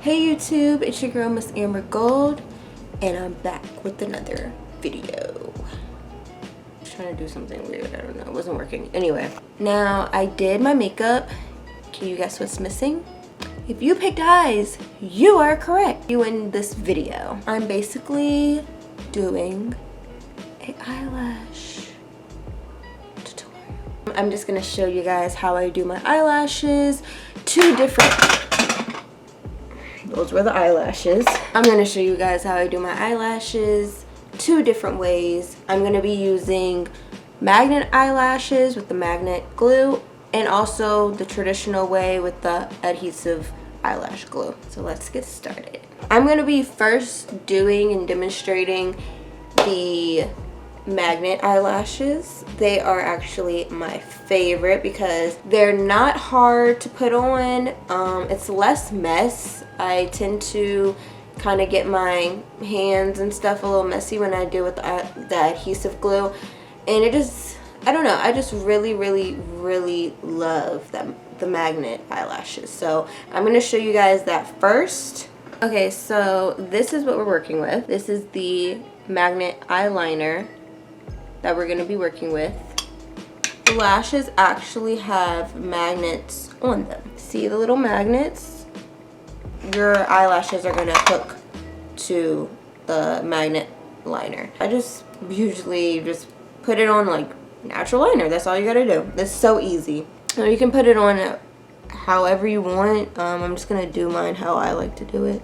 Hey YouTube, it's your girl Miss Amber Gold, and I'm back with another video. I was trying to do something weird, I don't know, it wasn't working. Anyway, now I did my makeup. Can you guess what's missing? If you picked eyes, you are correct. You in this video, I'm basically doing an eyelash tutorial. I'm just gonna show you guys how I do my eyelashes. Those were the eyelashes. I'm gonna show you guys how I do my eyelashes two different ways. I'm gonna be using magnet eyelashes with the magnet glue, and also the traditional way with the adhesive eyelash glue. So let's get started. I'm gonna be first doing and demonstrating the magnet eyelashes. They are actually my favorite because they're not hard to put on. It's less mess. I tend to kind of get my hands and stuff a little messy when I do with the adhesive glue, and it just, I don't know, I just really love the magnet eyelashes. So I'm going to show you guys that first. Okay, so this is what we're working with. This is the magnet eyeliner that we're going to be working with. The lashes actually have magnets on them. See the little magnets? Your eyelashes are going to hook to the magnet liner. I just usually just put it on like natural liner. That's all you got to do. It's so easy. So you can put it on however you want. I'm just going to do mine how I like to do it.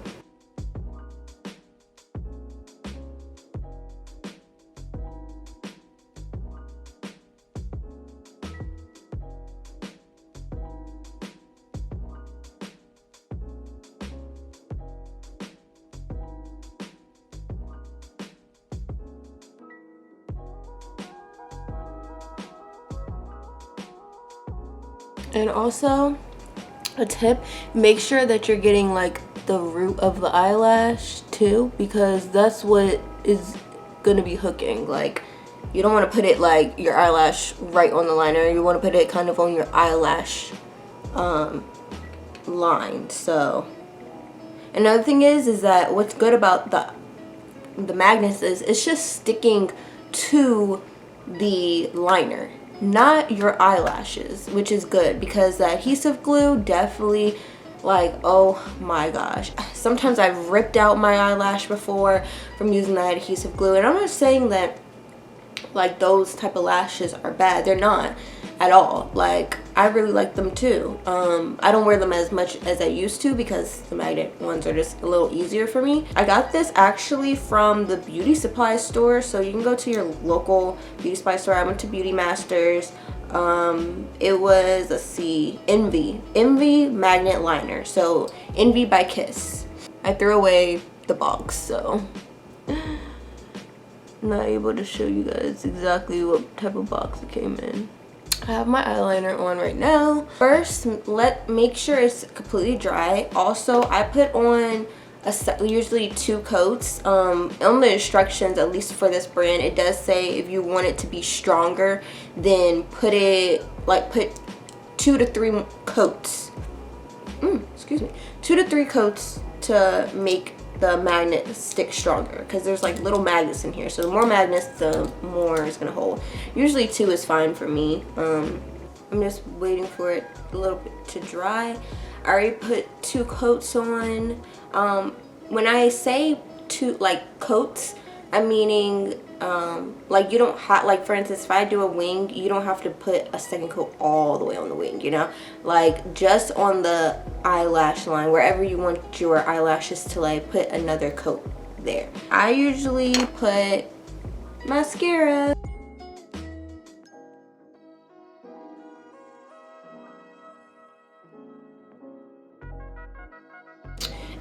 And also, a tip, make sure that you're getting like the root of the eyelash too, because that's what is gonna be hooking. Like, you don't want to put it like your eyelash right on the liner. You want to put it kind of on your eyelash line. So another thing is that what's good about the magnets is it's just sticking to the liner, not your eyelashes, which is good because the adhesive glue definitely, like, oh my gosh, sometimes I've ripped out my eyelash before from using that adhesive glue. And I'm not saying that like those type of lashes are bad, they're not at all. Like, I really like them too. I don't wear them as much as I used to because the magnet ones are just a little easier for me. I got this actually from the beauty supply store, so you can go to your local beauty supply store. I went to Beauty Masters. It was, let's see, Envy magnet liner. So Envy by Kiss. I threw away the box, so I'm not able to show you guys exactly what type of box it came in. I have my eyeliner on right now. First, make sure it's completely dry. Also, I put on usually 2 coats. On the instructions, at least for this brand, it does say if you want it to be stronger, then put 2 to 3 coats. 2 to 3 coats to make the magnet stick stronger, because there's like little magnets in here, so the more magnets the more it's gonna hold. Usually 2 is fine for me. I'm just waiting for it a little bit to dry. I already put 2 coats on. When I say 2 like coats, I'm meaning like you don't have, like for instance, if I do a wing, you don't have to put a second coat all the way on the wing, you know, like just on the eyelash line, wherever you want your eyelashes to like, put another coat there. I usually put mascara.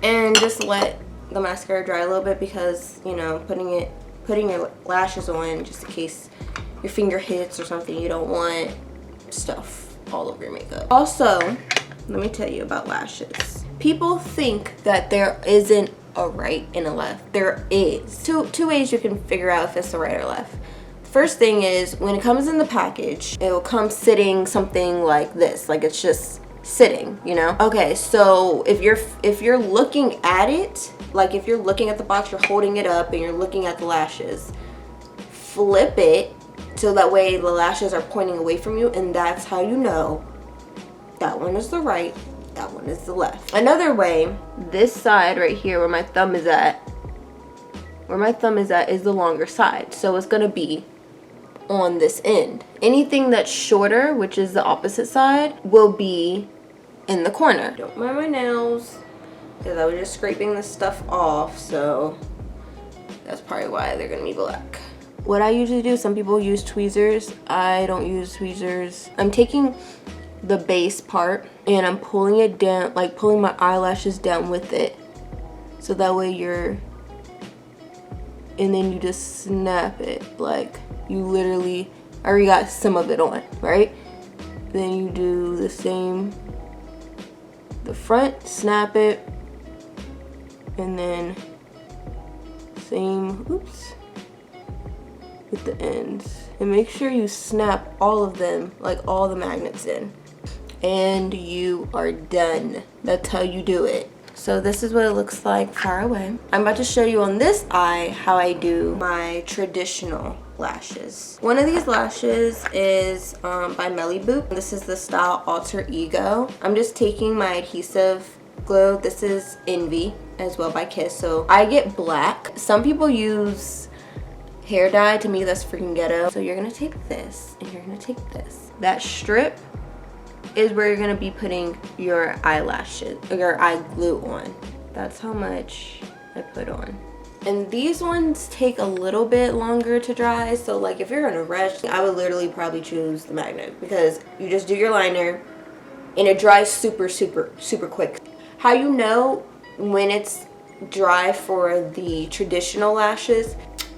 And just let the mascara dry a little bit, because, you know, putting your lashes on just in case your finger hits or something, you don't want stuff all over your makeup. Also, let me tell you about lashes. People think that there isn't a right and a left. There is. Two ways you can figure out if it's the right or left. First thing is, when it comes in the package, it will come sitting something like this, like it's just sitting, you know? Okay, so if you're looking at it, like if you're looking at the box, you're holding it up and you're looking at the lashes, flip it so that way the lashes are pointing away from you, and that's how you know that one is the right, that one is the left. Another way, this side right here where my thumb is at, is the longer side, so it's gonna be on this end. Anything that's shorter, which is the opposite side, will be in the corner. Don't mind my nails because I was just scraping this stuff off, so that's probably why they're gonna be black. What I usually do, some people use tweezers. I don't use tweezers. I'm taking the base part and I'm pulling it down, like pulling my eyelashes down with it, so that way and then you just snap it, like you literally already got some of it on, right? Then you do the same, the front, snap it, and then same, oops, with the ends. And make sure you snap all of them, like all the magnets in. And you are done. That's how you do it. So this is what it looks like far away. I'm about to show you on this eye how I do my traditional lashes. One of these lashes is by Melly Boop. This is the style Alter Ego. I'm just taking my adhesive glue. This is Envy as well by Kiss. So I get black. Some people use hair dye. To me, that's freaking ghetto. So you're gonna take this and you're gonna take this. That strip is where you're gonna be putting your eyelashes, or your eye glue on. That's how much I put on. And these ones take a little bit longer to dry, so like if you're in a rush, I would literally probably choose the magnet, because you just do your liner and it dries super quick. How you know when it's dry for the traditional lashes,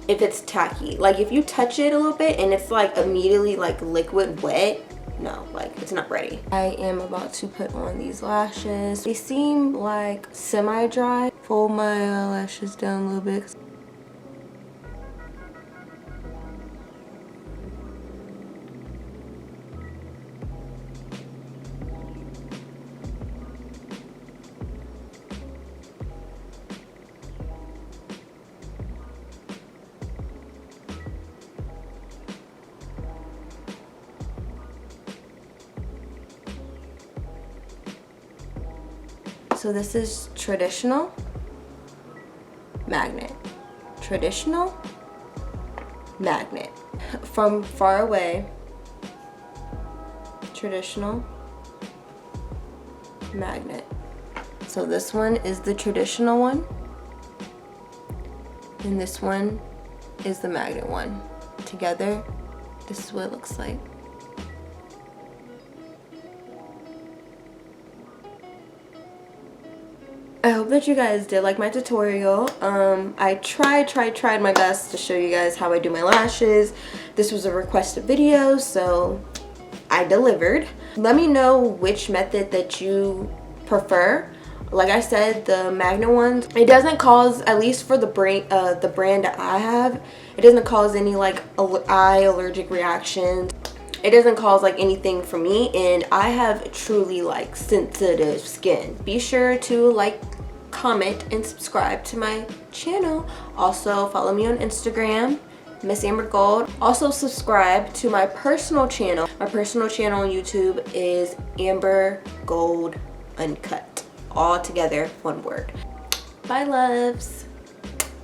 if it's tacky. Like if you touch it a little bit and it's like immediately like liquid wet, no, like it's not ready. I am about to put on these lashes. They seem like semi-dry. Fold my eyelashes down a little bit. So this is traditional, magnet, traditional, magnet. From far away, traditional, magnet. So this one is the traditional one, and this one is the magnet one. Together, this is what it looks like. I hope that you guys did like my tutorial. I tried my best to show you guys how I do my lashes. This was a requested video, so I delivered. Let me know which method that you prefer. Like I said, the magnet ones, it doesn't cause, at least for the brand that I have, it doesn't cause any like eye allergic reactions. It doesn't cause like anything for me, and I have truly like sensitive skin. Be sure to like, comment, and subscribe to my channel. Also follow me on Instagram, Miss Amber Gold. Also subscribe to my personal channel. My personal channel on YouTube is Amber Gold Uncut. All together, one word. Bye, loves.